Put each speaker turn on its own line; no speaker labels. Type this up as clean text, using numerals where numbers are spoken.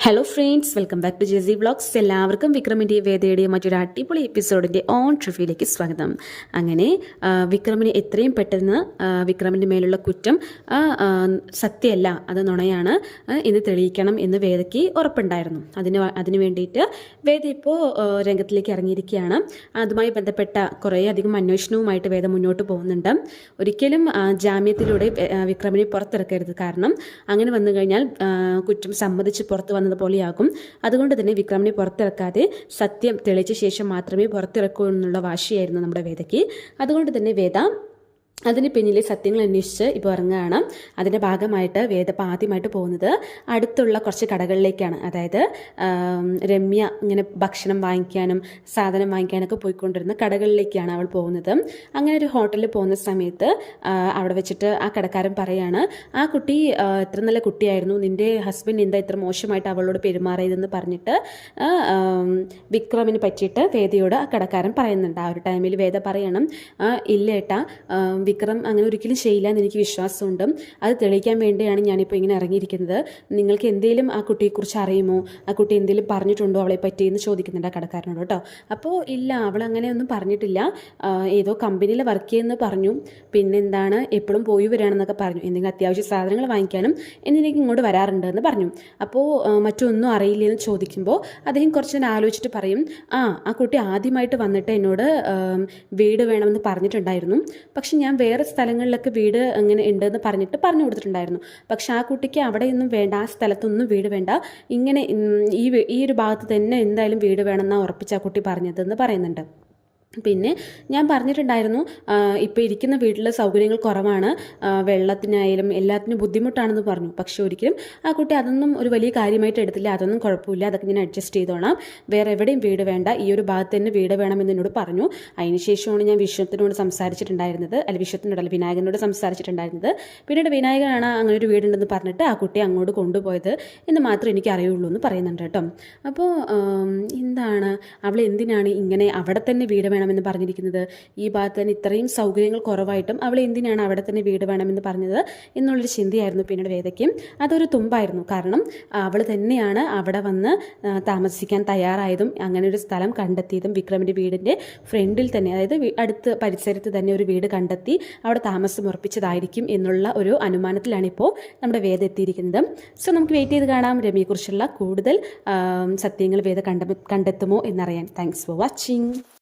Hello friends, welcome back to Jessy vlogs. എല്ലാവർക്കും വിക്രമിൻ്റെ വേദയുടെയും മറ്റൊരു അടിപൊളി എപ്പിസോഡിൻ്റെ ഓൺ റിവ്യൂയിലേക്ക് സ്വാഗതം. അങ്ങനെ വിക്രമിന് എത്രയും പെട്ടെന്ന് വിക്രമിൻ്റെ മേലുള്ള കുറ്റം സത്യമല്ല, അത് നുണയാണ് എന്ന് തെളിയിക്കണം എന്ന് വേദയ്ക്ക് ഉറപ്പുണ്ടായിരുന്നു. അതിന് വേണ്ടിയിട്ട് വേദ ഇപ്പോൾ രംഗത്തിലേക്ക് ഇറങ്ങിയിരിക്കുകയാണ്. അതുമായി ബന്ധപ്പെട്ട കുറേയധികം അന്വേഷണവുമായിട്ട് വേദ മുന്നോട്ട് പോകുന്നുണ്ട്. ഒരിക്കലും ജാമ്യത്തിലൂടെ വിക്രമിനെ പുറത്തിറക്കരുത്. കാരണം അങ്ങനെ വന്നു കഴിഞ്ഞാൽ കുറ്റം സമ്മതിച്ച് പുറത്ത് പോലെയാകും. അതുകൊണ്ട് തന്നെ വിക്രമിനെ പുറത്തിറക്കാതെ സത്യം തെളിയിച്ച ശേഷം മാത്രമേ പുറത്തിറക്കൂ എന്നുള്ള വാശിയായിരുന്നു നമ്മുടെ വേദയ്ക്ക്. അതുകൊണ്ട് തന്നെ വേദ അതിന് പിന്നിലെ സത്യങ്ങൾ അന്വേഷിച്ച് ഇപ്പോൾ ഇറങ്ങുകയാണ്. അതിൻ്റെ ഭാഗമായിട്ട് വേദ ആദ്യമായിട്ട് പോകുന്നത് അടുത്തുള്ള കുറച്ച് കടകളിലേക്കാണ്. അതായത് രമ്യ ഇങ്ങനെ ഭക്ഷണം വാങ്ങിക്കാനും സാധനം വാങ്ങിക്കാനൊക്കെ പോയിക്കൊണ്ടിരുന്ന കടകളിലേക്കാണ് അവൾ പോകുന്നത്. അങ്ങനെ ഒരു ഹോട്ടലിൽ പോകുന്ന സമയത്ത് അവിടെ വെച്ചിട്ട് ആ കടക്കാരൻ പറയാണ്, ആ കുട്ടി എത്ര നല്ല കുട്ടിയായിരുന്നു, നിൻ്റെ ഹസ്ബൻഡ് എന്താ ഇത്ര മോശമായിട്ട് അവളോട് പെരുമാറിയതെന്ന് പറഞ്ഞിട്ട് വിക്രമിനെ പറ്റിയിട്ട് വേദയോട് ആ കടക്കാരൻ പറയുന്നുണ്ട്. ആ ഒരു ടൈമിൽ വേദ പറയണം, ഇല്ല ഏട്ടാ, വിക്രം അങ്ങനെ ഒരിക്കലും ചെയ്യില്ല എന്ന് എനിക്ക് വിശ്വാസമുണ്ട്. അത് തെളിയിക്കാൻ വേണ്ടിയാണ് ഞാനിപ്പോൾ ഇങ്ങനെ ഇറങ്ങിയിരിക്കുന്നത്. നിങ്ങൾക്ക് എന്തെങ്കിലും ആ കുട്ടിയെക്കുറിച്ച് അറിയുമോ, ആ കുട്ടി എന്തെങ്കിലും പറഞ്ഞിട്ടുണ്ടോ അവളെ പറ്റി എന്ന് ചോദിക്കുന്നുണ്ട് ആ കടക്കാരനോട് കേട്ടോ. അപ്പോൾ ഇല്ല, അവൾ അങ്ങനെയൊന്നും പറഞ്ഞിട്ടില്ല, ഏതോ കമ്പനിയിൽ വർക്ക് ചെയ്യുമെന്ന് പറഞ്ഞു, പിന്നെ എന്താണ് എപ്പോഴും പോയി വരികയാണെന്നൊക്കെ പറഞ്ഞു, എന്തെങ്കിലും അത്യാവശ്യ സാധനങ്ങൾ വാങ്ങിക്കാനും എന്തിനേക്കും ഇങ്ങോട്ട് വരാറുണ്ട് എന്ന് പറഞ്ഞു. അപ്പോൾ മറ്റൊന്നും അറിയില്ലെന്ന് ചോദിക്കുമ്പോൾ അദ്ദേഹം കുറച്ച് നേരം ആലോചിച്ചിട്ട് പറയും, ആ കുട്ടി ആദ്യമായിട്ട് വന്നിട്ട് എന്നോട് വീട് വേണമെന്ന് പറഞ്ഞിട്ടുണ്ടായിരുന്നു, പക്ഷെ ഞാൻ വേറെ സ്ഥലങ്ങളിലൊക്കെ വീട് അങ്ങനെ ഉണ്ടെന്ന് പറഞ്ഞു കൊടുത്തിട്ടുണ്ടായിരുന്നു. പക്ഷെ ആ കുട്ടിക്ക് അവിടെയൊന്നും വേണ്ട, ആ സ്ഥലത്തൊന്നും വീട് വേണ്ട, ഇങ്ങനെ ഈ ഒരു ഭാഗത്ത് തന്നെ എന്തായാലും വീട് വേണമെന്നാണ് ഉറപ്പിച്ച ആ കുട്ടി പറഞ്ഞതെന്ന് പറയുന്നുണ്ട്. പിന്നെ ഞാൻ പറഞ്ഞിട്ടുണ്ടായിരുന്നു, ഇപ്പോൾ ഇരിക്കുന്ന വീട്ടിൽ സൗകര്യങ്ങൾ കുറവാണ്, വെള്ളത്തിനായാലും എല്ലാത്തിനും ബുദ്ധിമുട്ടാണെന്ന് പറഞ്ഞു. പക്ഷെ ഒരിക്കലും ആ കുട്ടി അതൊന്നും ഒരു വലിയ കാര്യമായിട്ട് എടുത്തില്ല. അതൊന്നും കുഴപ്പമില്ല, അതൊക്കെ ഞാൻ അഡ്ജസ്റ്റ് ചെയ്തോളാം, വേറെ എവിടെയും വീട് വേണ്ട, ഈ ഒരു ഭാഗത്ത് തന്നെ വീട് വേണമെന്ന് എന്നോട് പറഞ്ഞു. അതിനുശേഷമാണ് ഞാൻ വിശ്വത്തിനോട് സംസാരിച്ചിട്ടുണ്ടായിരുന്നത്, വിനായകനോട് സംസാരിച്ചിട്ടുണ്ടായിരുന്നത്. പിന്നീട് വിനായകനാണ് അങ്ങനെ ഒരു വീടുണ്ടെന്ന് പറഞ്ഞിട്ട് ആ കുട്ടി അങ്ങോട്ട് കൊണ്ടുപോയത് എന്ന് മാത്രമേ എനിക്ക് അറിയുള്ളൂ എന്ന് പറയുന്നുണ്ട് കേട്ടോ. അപ്പോൾ എന്താണ് അവൾ എന്തിനാണ് ഇങ്ങനെ അവിടെ തന്നെ വീട് വേണമെന്ന് പറഞ്ഞിരിക്കുന്നത്, ഈ ഭാഗത്ത് തന്നെ ഇത്രയും സൗകര്യങ്ങൾ കുറവായിട്ടും അവൾ എന്തിനാണ് അവിടെ തന്നെ വീട് വേണമെന്ന് പറഞ്ഞത് എന്നുള്ളൊരു ചിന്തയായിരുന്നു പിന്നീട് വേദയ്ക്കും. അതൊരു തുമ്പായിരുന്നു. കാരണം അവൾ തന്നെയാണ് അവിടെ വന്ന് താമസിക്കാൻ തയ്യാറായതും അങ്ങനെ ഒരു സ്ഥലം കണ്ടെത്തിയതും വിക്രമിൻ്റെ വീടിൻ്റെ ഫ്രണ്ടിൽ തന്നെ, അതായത് അടുത്ത് പരിസരത്ത് തന്നെ ഒരു വീട് കണ്ടെത്തി അവിടെ താമസം ഉറപ്പിച്ചതായിരിക്കും എന്നുള്ള ഒരു അനുമാനത്തിലാണ് ഇപ്പോൾ നമ്മുടെ വേദ എത്തിയിരിക്കുന്നത്. സോ നമുക്ക് വെയിറ്റ് ചെയ്ത് കാണാം രമ്യയെക്കുറിച്ചുള്ള കൂടുതൽ സത്യങ്ങൾ വേദ കണ്ടെത്തുമോ എന്നറിയാൻ. Thanks for watching.